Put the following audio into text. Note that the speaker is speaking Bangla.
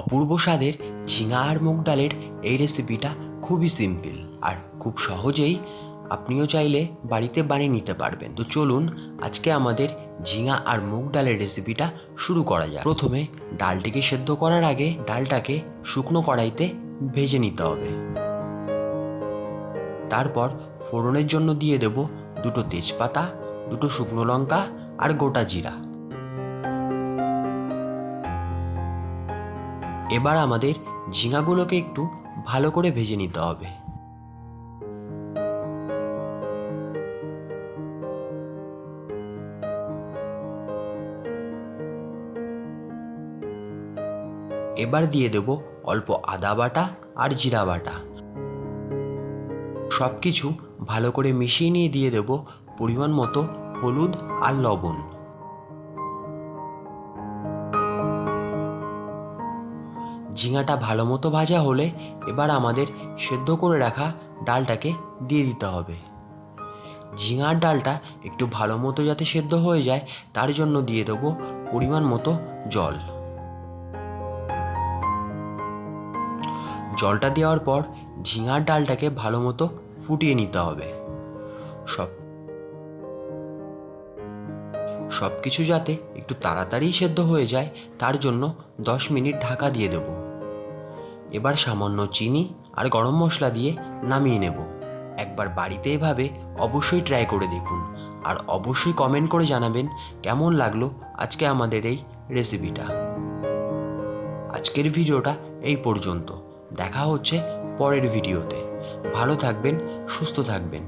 অপূর্ব স্বাদের ঝিঙা আর মুগ ডালের এই রেসিপিটা খুবই সিম্পল আর খুব সহজেই আপনিও চাইলে বাড়িতে বানিয়ে নিতে পারবেন। তো চলুন আজকে আমাদের ঝিঙা আর মুগ ডালের রেসিপিটা শুরু করা যাক। প্রথমে ডালটিকে সেদ্ধ করার আগে ডালটাকে শুকনো কড়াইতে ভেজে নিতে হবে। তারপর ফোড়নের জন্য দিয়ে দেব দুটো তেজপাতা, দুটো শুকনো লঙ্কা আর গোটা জিরা। এবার আমাদের ঝিঙাগুলোকে একটু ভালো করে ভেজে নিতে হবে। এবার দিয়ে দেব অল্প আদা বাটা আর জিরা বাটা। সব কিছু ভালো করে মিশিয়ে নিয়ে দিয়ে দেব পরিমাণ মতো হলুদ আর লবণ। ঝিঙাটা ভালো মতো ভাজা হলে এবার আমাদের সেদ্ধ করে রাখা ডালটাকে দিয়ে দিতে হবে। ঝিঙার ডালটা একটু ভালো মতো যাতে সেদ্ধ হয়ে যায় তার জন্য দিয়ে দেবো পরিমাণ মতো জল। জলটা দেওয়ার পর ঝিঙার ডালটাকে ভালো মতো ফুটিয়ে নিতে হবে। সব কিছু যাতে একটু তাড়াতাড়ি সেদ্ধ হয়ে যায় তার জন্য 10 মিনিট ঢাকা দিয়ে দেব। এবার সামান্য চিনি আর গরম মশলা দিয়ে নামিয়ে নেব। একবার বাড়িতে এভাবে অবশ্যই ট্রাই করে দেখুন আর অবশ্যই কমেন্ট করে জানাবেন কেমন লাগলো আজকে আমাদের এই রেসিপিটা। আজকের ভিডিওটা এই পর্যন্ত। দেখা হচ্ছে পরের ভিডিওতে। ভালো থাকবেন, সুস্থ থাকবেন।